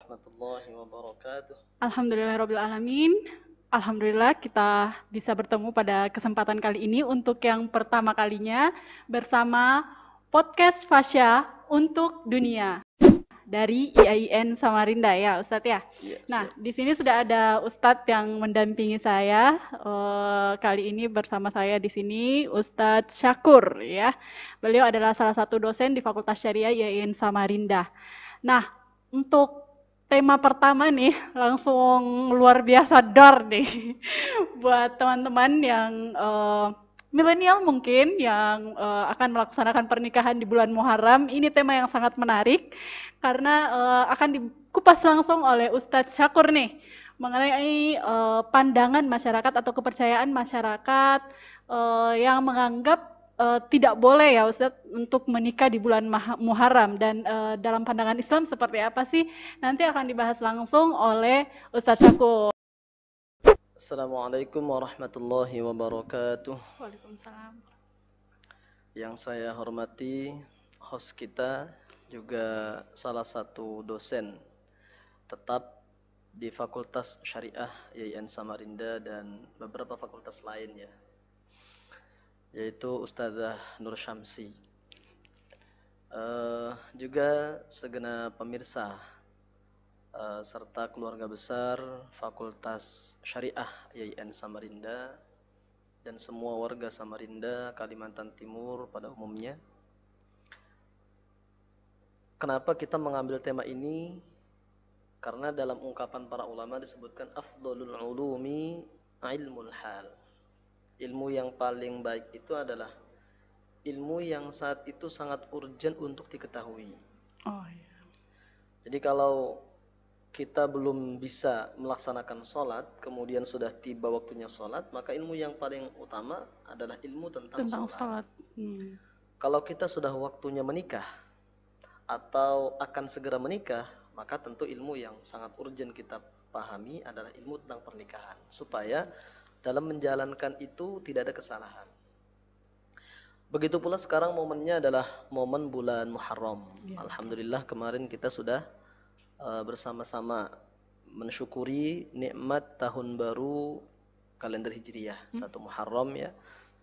Warahmatullahi wabarakatuh. Alhamdulillahirrabbilalamin. Alhamdulillah kita bisa bertemu pada kesempatan kali ini untuk yang pertama kalinya bersama podcast Fasya untuk Dunia dari IAIN Samarinda ya Ustadz ya. Iya, Nah, siap. di sini sudah ada Ustadz yang mendampingi saya. Kali ini bersama saya di sini Ustadz Syakur ya. Beliau adalah salah satu dosen di Fakultas Syariah IAIN Samarinda. Nah, untuk tema pertama nih langsung luar biasa dar nih buat teman-teman yang milenial mungkin yang akan melaksanakan pernikahan di bulan Muharram. Ini tema yang sangat menarik karena akan dikupas langsung oleh Ustadz Syakur nih mengenai pandangan masyarakat atau kepercayaan masyarakat yang menganggap tidak boleh ya Ustadz untuk menikah di bulan Muharram dan dalam pandangan Islam seperti apa sih? Nanti akan dibahas langsung oleh Ustadz Syakur. Assalamualaikum warahmatullahi wabarakatuh. Waalaikumsalam. Yang saya hormati host kita juga salah satu dosen tetap di Fakultas Syariah IAIN Samarinda dan beberapa fakultas lain ya, yaitu Ustazah Nur Syamsi. Juga segenap pemirsa serta keluarga besar Fakultas Syariah IAIN Samarinda dan semua warga Samarinda, Kalimantan Timur pada umumnya. Kenapa kita mengambil tema ini? Karena dalam ungkapan para ulama disebutkan afdhalul ulumi ilmul hal. Ilmu yang paling baik itu adalah ilmu yang saat itu sangat urgent untuk diketahui. Oh iya. Jadi kalau kita belum bisa melaksanakan sholat, kemudian sudah tiba waktunya sholat, maka ilmu yang paling utama adalah ilmu tentang sholat. Kalau kita sudah waktunya menikah atau akan segera menikah, maka tentu ilmu yang sangat urgent kita pahami adalah ilmu tentang pernikahan, supaya dalam menjalankan itu tidak ada kesalahan. Begitu pula sekarang momennya adalah momen bulan Muharram. Alhamdulillah kemarin kita sudah bersama-sama mensyukuri nikmat tahun baru kalender Hijriyah 1 Muharram ya.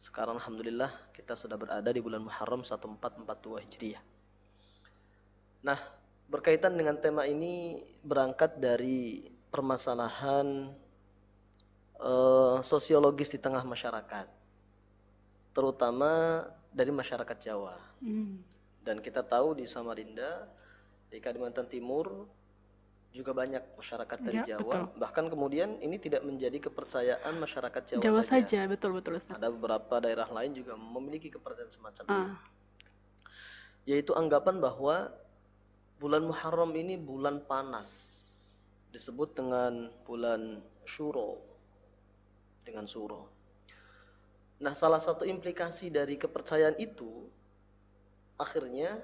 Sekarang alhamdulillah kita sudah berada di bulan Muharram 1442 Hijriyah. Nah, berkaitan dengan tema ini berangkat dari permasalahan sosiologis di tengah masyarakat, terutama dari masyarakat Jawa. Dan kita tahu di Samarinda, di Kalimantan Timur juga banyak masyarakat dari Jawa. Betul. Bahkan kemudian ini tidak menjadi kepercayaan masyarakat Jawa saja. Betul. Ada beberapa daerah lain juga memiliki kepercayaan semacam ini. Yaitu anggapan bahwa bulan Muharram ini bulan panas, disebut dengan bulan Syuro, dengan Suro. Nah, salah satu implikasi dari kepercayaan itu, akhirnya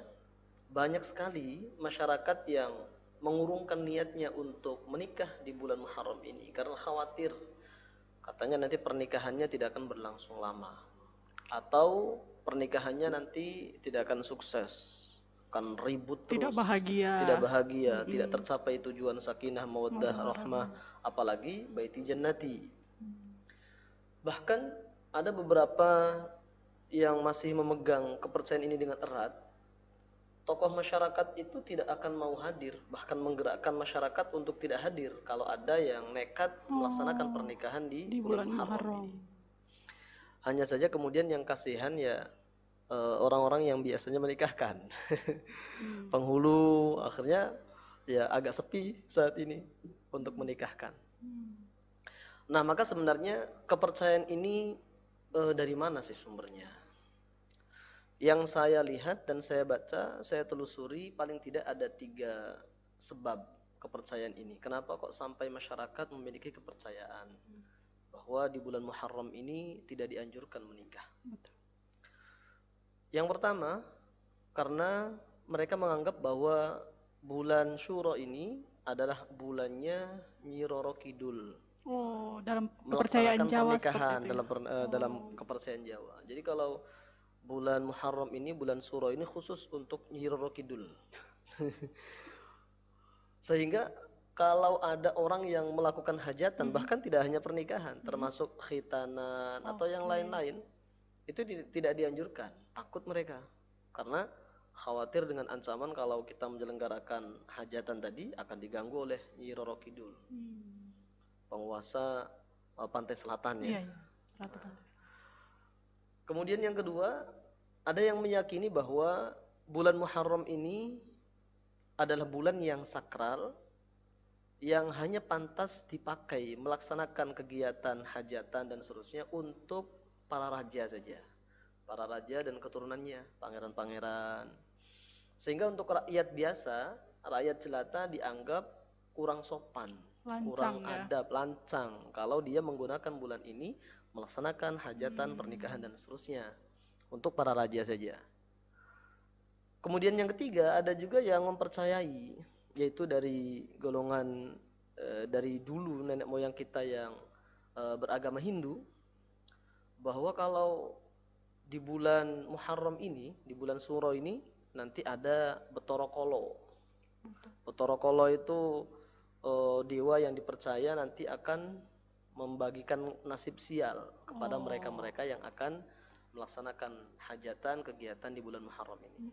banyak sekali masyarakat yang mengurungkan niatnya untuk menikah di bulan Muharram ini karena khawatir katanya nanti pernikahannya tidak akan berlangsung lama, atau pernikahannya nanti tidak akan sukses, akan ribut terus, tidak bahagia, tidak tercapai tujuan sakinah, mawaddah, rahmah, apalagi baiti jannati. Bahkan ada beberapa yang masih memegang kepercayaan ini dengan erat. Tokoh masyarakat itu tidak akan mau hadir, bahkan menggerakkan masyarakat untuk tidak hadir kalau ada yang nekat melaksanakan pernikahan di bulan Muharram ini. Hanya saja kemudian yang kasihan ya orang-orang yang biasanya menikahkan. Penghulu akhirnya ya agak sepi saat ini untuk menikahkan. Nah, maka sebenarnya kepercayaan ini dari mana sih sumbernya? Yang saya lihat dan saya baca, saya telusuri, paling tidak ada 3 sebab kepercayaan ini. Kenapa kok sampai masyarakat memiliki kepercayaan bahwa di bulan Muharram ini tidak dianjurkan menikah? Yang pertama, karena mereka menganggap bahwa bulan Syuro ini adalah bulannya Nyi Roro Kidul. Oh, dalam kepercayaan Jawa pernikahan seperti itu. dalam kepercayaan Jawa. Jadi kalau bulan Muharram ini, bulan Syuro ini khusus untuk Nyi Roro Kidul. Sehingga kalau ada orang yang melakukan hajatan, bahkan tidak hanya pernikahan, termasuk khitanan atau yang lain-lain, itu tidak dianjurkan. Takut mereka, karena khawatir dengan ancaman kalau kita menyelenggarakan hajatan tadi akan diganggu oleh Nyi Roro Kidul, penguasa pantai selatan ya. Iya. Kemudian yang kedua, ada yang meyakini bahwa bulan Muharram ini adalah bulan yang sakral, yang hanya pantas dipakai melaksanakan kegiatan hajatan dan seterusnya untuk para raja saja, para raja dan keturunannya, pangeran-pangeran. Sehingga untuk rakyat biasa, rakyat jelata dianggap kurang sopan, kurang adab, lancang kalau dia menggunakan bulan ini melaksanakan hajatan, pernikahan dan seterusnya untuk para raja saja. Kemudian yang ketiga, ada juga yang mempercayai, yaitu dari golongan dari dulu nenek moyang kita yang beragama Hindu, bahwa kalau di bulan Muharram ini, di bulan Syuro ini nanti ada Betara Kala. Betara Kala itu dewa yang dipercaya nanti akan membagikan nasib sial kepada mereka-mereka yang akan melaksanakan hajatan, kegiatan di bulan Muharram ini.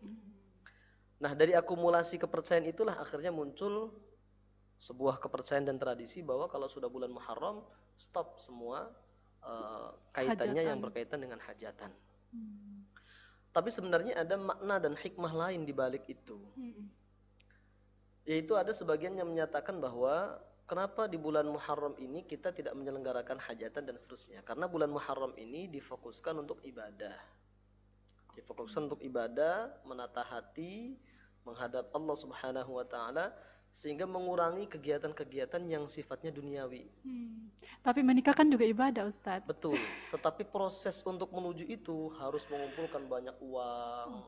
Nah, dari akumulasi kepercayaan itulah akhirnya muncul sebuah kepercayaan dan tradisi bahwa kalau sudah bulan Muharram, stop semua kaitannya yang berkaitan dengan hajatan. Tapi sebenarnya ada makna dan hikmah lain di balik itu. Yaitu ada sebagian yang menyatakan bahwa kenapa di bulan Muharram ini kita tidak menyelenggarakan hajatan dan seterusnya. Karena bulan Muharram ini difokuskan untuk ibadah. Difokuskan untuk ibadah, menata hati, menghadap Allah Subhanahu wa Ta'ala, sehingga mengurangi kegiatan-kegiatan yang sifatnya duniawi. Tapi menikah kan juga ibadah, Ustadz. Betul. Tetapi proses untuk menuju itu harus mengumpulkan banyak uang,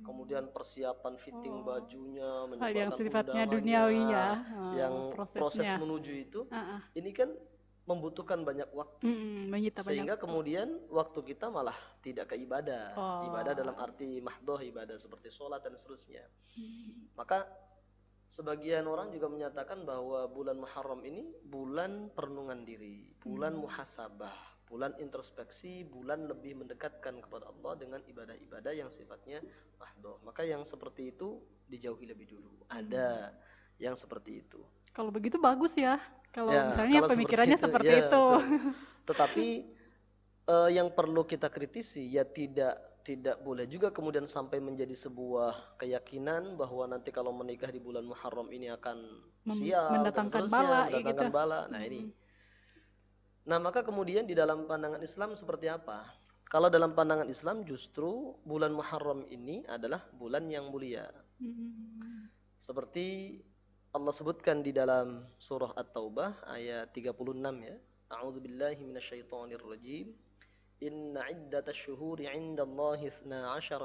kemudian persiapan fitting bajunya, hal yang menyebarkan sifatnya undangannya, duniawi ya. yang proses menuju itu, ini kan membutuhkan banyak waktu, sehingga kemudian waktu kita malah tidak ke ibadah, ibadah dalam arti mahdoh, ibadah seperti sholat dan seterusnya. Maka sebagian orang juga menyatakan bahwa bulan Muharram ini bulan perenungan diri, bulan muhasabah, bulan introspeksi, bulan lebih mendekatkan kepada Allah dengan ibadah-ibadah yang sifatnya mahdoh. Maka yang seperti itu dijauhi lebih dulu. Ada yang seperti itu. Kalau begitu bagus ya. Kalau misalnya kalau pemikirannya seperti itu. Tetapi yang perlu kita kritisi ya tidak boleh juga kemudian sampai menjadi sebuah keyakinan bahwa nanti kalau menikah di bulan Muharram ini akan sial, mendatangkan bala. Nah ini. Nah maka kemudian di dalam pandangan Islam seperti apa? Kalau dalam pandangan Islam justru bulan Muharram ini adalah bulan yang mulia. Seperti Allah sebutkan di dalam surah At-Taubah ayat 36 ya. A'udzubillahi minasyaitonirrajim. Inna iddatash syuhuri 'indallahi 12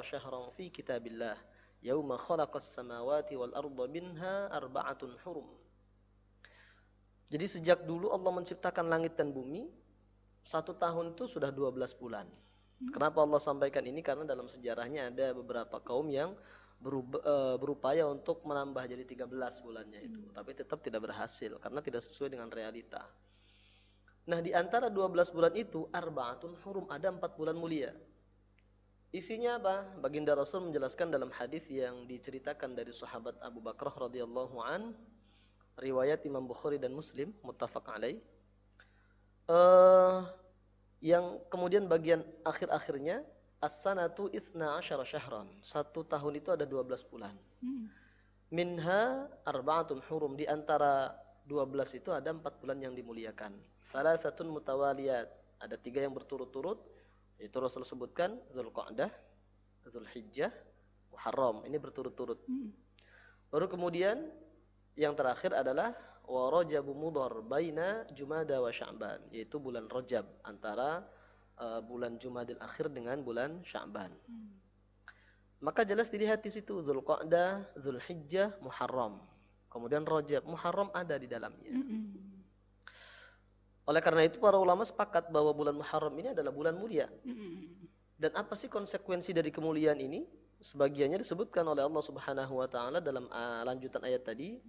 syahran fi kitabillah yauma khalaqas samawati wal arda minha arba'atun hurum. Jadi sejak dulu Allah menciptakan langit dan bumi, 1 tahun itu sudah 12 bulan. Kenapa Allah sampaikan ini? Karena dalam sejarahnya ada beberapa kaum yang berupaya untuk menambah jadi 13 bulannya itu, tapi tetap tidak berhasil karena tidak sesuai dengan realita. Nah, di antara 12 bulan itu arba'atun hurum, ada 4 bulan mulia. Isinya apa? Baginda Rasul menjelaskan dalam hadis yang diceritakan dari sahabat Abu Bakrah radhiyallahu an, riwayat Imam Bukhari dan Muslim, muttafaq alaih. Yang kemudian bagian akhir-akhirnya as-sanatu 12 syahran. 1 tahun itu ada 12 bulan. Minha arba'atun hurum, di antara 12 itu ada 4 bulan yang dimuliakan. Salasatun mutawaliyat, ada 3 yang berturut-turut. Itu Rasul sebutkan Dzulqa'dah, Dzulhijjah, Muharram. Ini berturut-turut. Baru kemudian yang terakhir adalah wa Rajabu Mudhar baina Jumada wa Sya'ban, yaitu bulan Rajab antara bulan Jumadil Akhir dengan bulan Sya'ban. Maka jelas dilihat di situ Dzulqa'dah, Dzulhijjah, Muharram. kemudian Rajab, Muharram ada di dalamnya. Oleh karena itu para ulama sepakat bahwa bulan Muharram ini adalah bulan mulia. Dan apa sih konsekuensi dari kemuliaan ini? Sebagiannya disebutkan oleh Allah Subhanahu wa taala dalam lanjutan ayat tadi.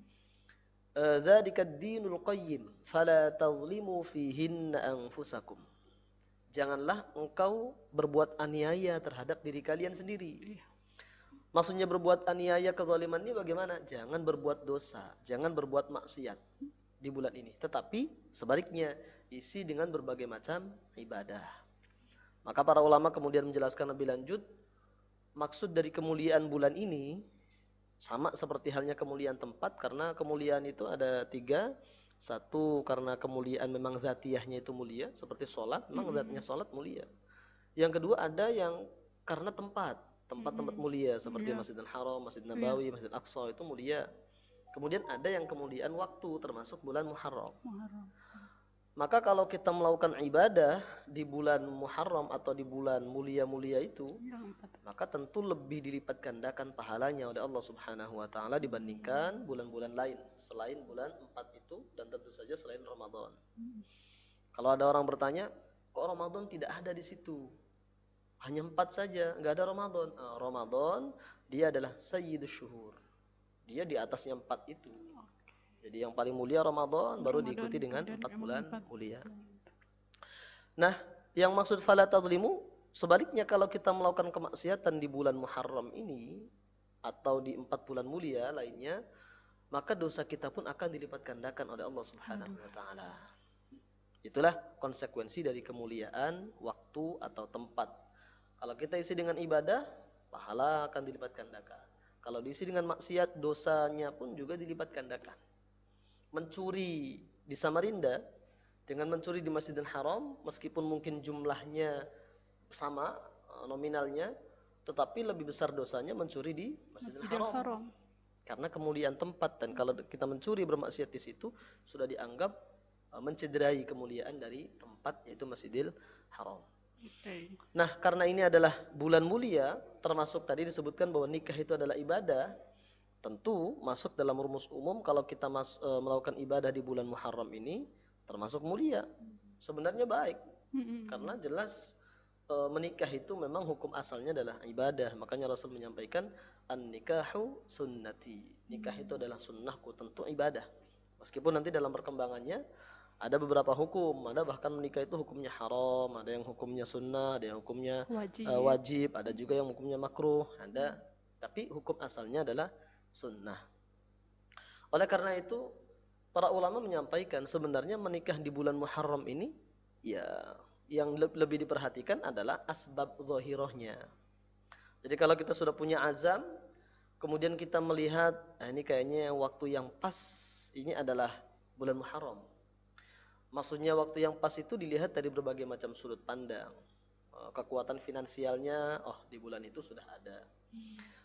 Dzalika ad-dinul qayyim fala tadhlimu fihinna anfusakum. Janganlah engkau berbuat aniaya terhadap diri kalian sendiri. Maksudnya berbuat aniaya, kezaliman ini bagaimana? Jangan berbuat dosa, jangan berbuat maksiat di bulan ini. Tetapi sebaliknya, isi dengan berbagai macam ibadah. Maka para ulama kemudian menjelaskan lebih lanjut, maksud dari kemuliaan bulan ini sama seperti halnya kemuliaan tempat, karena kemuliaan itu ada 3. Satu, karena kemuliaan memang zatiyahnya itu mulia, seperti sholat, memang zatnya sholat mulia. Yang kedua, ada yang karena tempat-tempat mulia, seperti Masjidil Haram, Masjid Nabawi, Masjid Aqsa, itu mulia. Kemudian ada yang kemuliaan waktu, termasuk bulan Muharram. Maka kalau kita melakukan ibadah di bulan Muharram atau di bulan mulia-mulia itu, maka tentu lebih dilipat gandakan pahalanya oleh Allah Subhanahu wa taala dibandingkan bulan-bulan lain selain bulan 4 itu, dan tentu saja selain Ramadan. Kalau ada orang bertanya, kok Ramadan tidak ada di situ? Hanya 4 saja, enggak ada Ramadan. Ramadan dia adalah sayyidus syuhur. Dia di atasnya 4 itu. Jadi yang paling mulia Ramadan, baru diikuti dengan 4 bulan mulia. Nah, yang maksud fala tadlimu, sebaliknya kalau kita melakukan kemaksiatan di bulan Muharram ini atau di 4 bulan mulia lainnya, maka dosa kita pun akan dilipat gandakan oleh Allah Subhanahu wa taala. Itulah konsekuensi dari kemuliaan waktu atau tempat. Kalau kita isi dengan ibadah, pahala akan dilipat gandakan. Kalau diisi dengan maksiat, dosanya pun juga dilipat gandakan. Mencuri di Samarinda dengan mencuri di Masjidil Haram, meskipun mungkin jumlahnya sama nominalnya, tetapi lebih besar dosanya mencuri di Masjidil Haram. Karena kemuliaan tempat, dan kalau kita mencuri bermaksiat di situ sudah dianggap mencederai kemuliaan dari tempat, yaitu Masjidil Haram. Nah, karena ini adalah bulan mulia, termasuk tadi disebutkan bahwa nikah itu adalah ibadah. Tentu masuk dalam rumus umum kalau kita melakukan ibadah di bulan Muharram ini termasuk mulia. Sebenarnya baik. Karena jelas menikah itu memang hukum asalnya adalah ibadah. Makanya Rasul menyampaikan an-nikahu sunnati. Nikah itu adalah sunnahku, tentu ibadah. Meskipun nanti dalam perkembangannya ada beberapa hukum. Ada bahkan menikah itu hukumnya haram, ada yang hukumnya sunnah, ada yang hukumnya wajib, ada juga yang hukumnya makruh, ada. Tapi hukum asalnya adalah sunnah. Oleh karena itu, para ulama menyampaikan sebenarnya menikah di bulan Muharram ini, ya yang lebih diperhatikan adalah asbab zahirahnya. Jadi kalau kita sudah punya azam, kemudian kita melihat, ini kayaknya waktu yang pas, ini adalah bulan Muharram. Maksudnya waktu yang pas itu dilihat dari berbagai macam sudut pandang. Kekuatan finansialnya, di bulan itu sudah ada.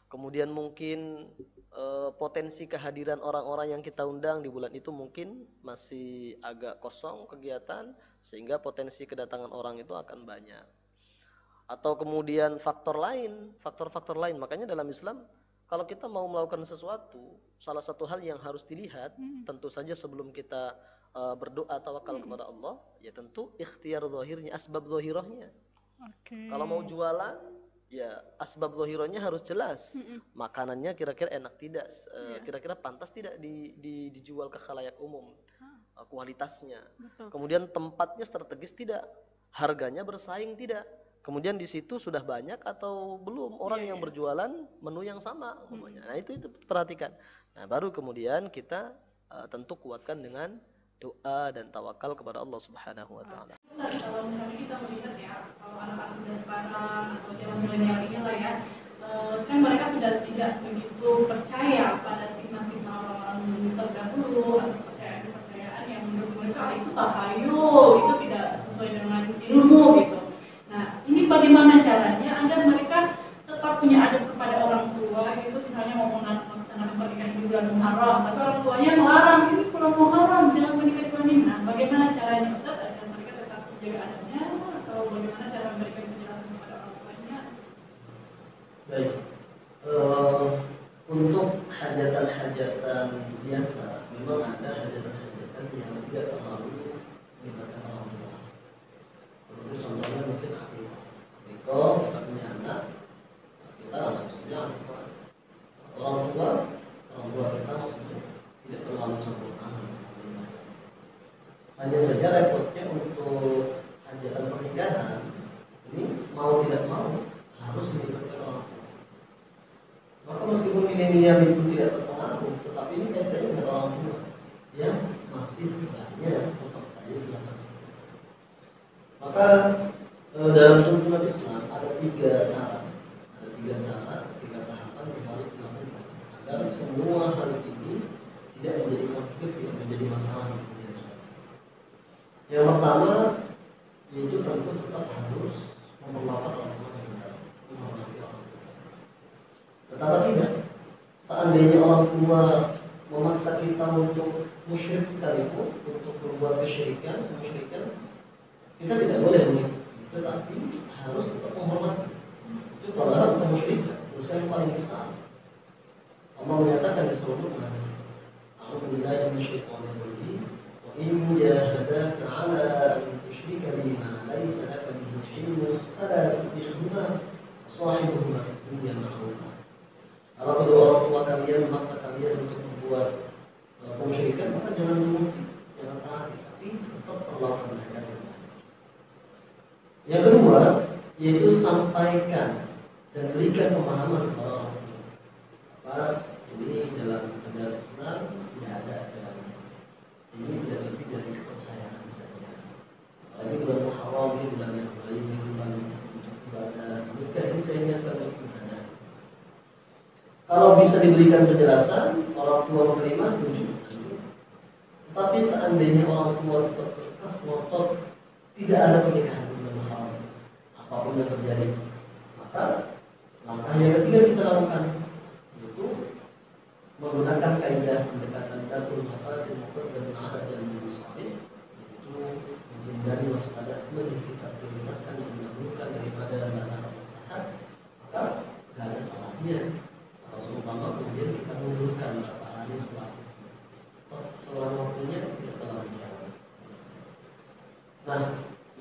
Kemudian mungkin potensi kehadiran orang-orang yang kita undang di bulan itu mungkin masih agak kosong kegiatan, sehingga potensi kedatangan orang itu akan banyak. Atau kemudian faktor-faktor lain. Makanya dalam Islam, kalau kita mau melakukan sesuatu, salah satu hal yang harus dilihat, tentu saja sebelum kita berdoa tawakal kepada Allah, ya tentu ikhtiar zahirnya, asbab zahirahnya. Kalau mau jualan, ya asbab zahirahnya harus jelas. Makanannya kira-kira enak tidak, kira-kira pantas tidak dijual ke khalayak umum, kualitasnya. Kemudian tempatnya strategis tidak, harganya bersaing tidak. Kemudian di situ sudah banyak atau belum orang yang berjualan menu yang sama umpamanya. Nah, itu perhatikan. Nah, baru kemudian kita tentu kuatkan dengan doa dan tawakal kepada Allah Subhanahu wa taala. Kalau misalnya kita melihat ya, kalau anak-anak muda sekarang atau zaman milenial ini lah ya, kan mereka sudah tidak begitu percaya pada stigma-stigma orang-orang terdahulu atau kepercayaan yang menurut mereka itu tahayul, itu tidak sesuai dengan ilmu gitu. Nah, ini bagaimana caranya agar mereka tetap punya adab kepada orang tua gitu, misalnya mau melaksanakan pernikahan di bulan Muharram, tapi orang tuanya melarang, ini bulan Muharram jangan menikah di bulan ini. Nah, bagaimana caranya Ustaz agar mereka tetap menjaga adabnya, atau bagaimana cara mereka menjelaskan kepada orang tuanya? Baik, untuk hajatan-hajatan biasa memang ada hajatan-hajatan yang tidak terlalu melibatkan orang tua. Seperti contohnya mungkin akikah. Kita punya anak, kita langsung saja orang tua kita maksudnya tidak terlalu campur tangan. Hanya saja repotnya untuk hajatan pernikahan ini mau tidak mau harus melibatkan orang tua. Maka meskipun milenial itu tidak terpengaruh, tetapi ini kaitannya dengan orang tua yang masih banyak mempercayai semacam itu. Maka dalam tuntunan Islam ada tiga tahapan yang harus dilakukan agar semua hal ini tidak menjadi konflik, tidak menjadi masalah di dunia. Yang pertama yaitu tentu tetap harus menghormati orang tua yang benar, menghormati orang tua. Betapa tidak, seandainya orang tua memaksa kita untuk musyrik sekalipun, untuk berbuat kesyirikan, kita tidak boleh mengikuti, tetapi harus tetap menghormati. Itu kalau kemusyrikan, dosa yang paling besar. Allah menyatakan di surah Luqman, "A'udzu billahi minasyaitonir rajim, wa in jahadaka 'ala an tusyrika bima laysa laka bihi 'ilmun fala tuti'huma wa sahibuhuma fid dunya ma'rufa." Kalau kedua orang tua kalian memaksa kalian untuk membuat kemusyrikan, maka jangan menuruti, jangan taati, tapi tetap perlakukan mereka dengan baik. Yang kedua, yaitu sampaikan dan berikan pemahaman kepada orang tua. Apa ini dalam ajaran Islam tidak ada ajaran ini, tidak lebih dari kepercayaan saja. Apalagi bulan Muharram ini bulan yang baik, bulan untuk ibadah. Nikah ini saya niatkan untuk ibadah. Kalau bisa diberikan penjelasan, orang tua menerima, setuju. Tetapi seandainya orang tua tetap kekeh ngotot tidak ada pernikahan bulan Muharram, apapun yang terjadi, maka langkah yang ketiga kita lakukan yaitu menggunakan kaidah pendekatan darul mafasid muqaddam ala jalbil masalih, yaitu menghindari mafsadat lebih kita prioritaskan dan mendahulukan daripada masalah maslahat. Maka tidak ada salahnya kalau seumpama kemudian kita mundurkan beberapa hari setelah waktunya tidak terlalu jauh. Nah,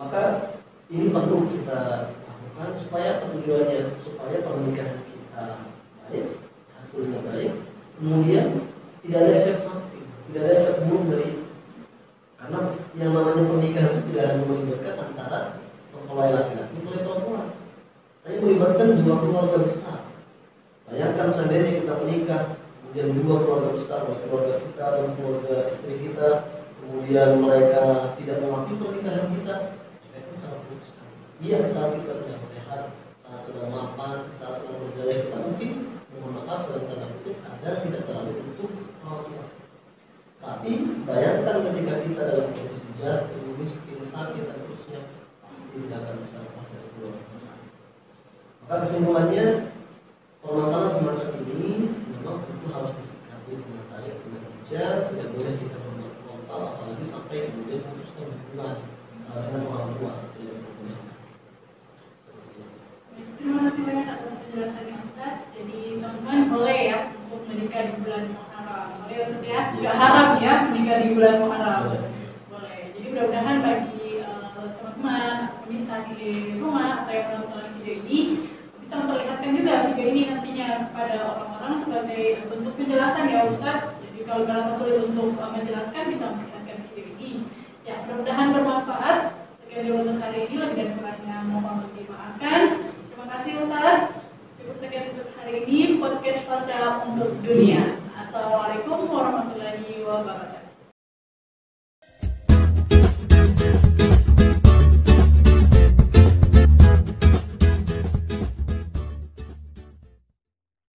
maka ini perlu kita lakukan supaya tujuannya supaya pernikahan kita baik, hasilnya baik, kemudian tidak ada efek samping, tidak ada efek buruk dari itu. Karena yang namanya pernikahan itu tidak hanya melibatkan antara mempelai laki-laki, mempelai perempuan, tapi melibatkan dua keluarga besar. Bayangkan seandainya kita menikah, kemudian dua keluarga besar, keluarga kita dan keluarga istri kita, kemudian mereka tidak mengakui pernikahan kita, efeknya sangat buruk sekali. Iya, saat kita sedang sehat, saat sedang mapan, saat sedang berjaya, kita mungkin mohon maaf dalam tanda kutip agar tidak terlalu butuh orang tua. Tapi bayangkan ketika kita dalam kondisi jatuh, miskin, sakit dan terusnya, pasti tidak akan bisa lepas dari keluarga besar. Maka kesimpulannya, permasalahan semacam ini memang tentu harus disikapi dengan baik, dengan bijak, tidak boleh kita berbuat frontal, apalagi sampai kemudian memutuskan hubungan dengan orang tua. Terima kasih banyak atas penjelasannya Ustaz. Jadi teman-teman boleh ya untuk menikah di bulan Muharram. Boleh Ustaz ya? Nggak haram ya menikah di bulan Muharram. Boleh. Jadi mudah-mudahan bagi teman-teman pemirsa di rumah atau yang menonton video ini bisa memperlihatkan juga video ini nantinya kepada orang-orang sebagai bentuk penjelasan ya Ustaz. Jadi kalau merasa sulit untuk menjelaskan bisa memperlihatkan video ini. Ya, mudah-mudahan bermanfaat. Sekian dulu untuk hari ini, lebih dan kurangnya mohon dimaafkan. Terima kasih Ustaz. Cukup sekian untuk hari ini podcast Fasya untuk Dunia. Assalamualaikum warahmatullahi wabarakatuh.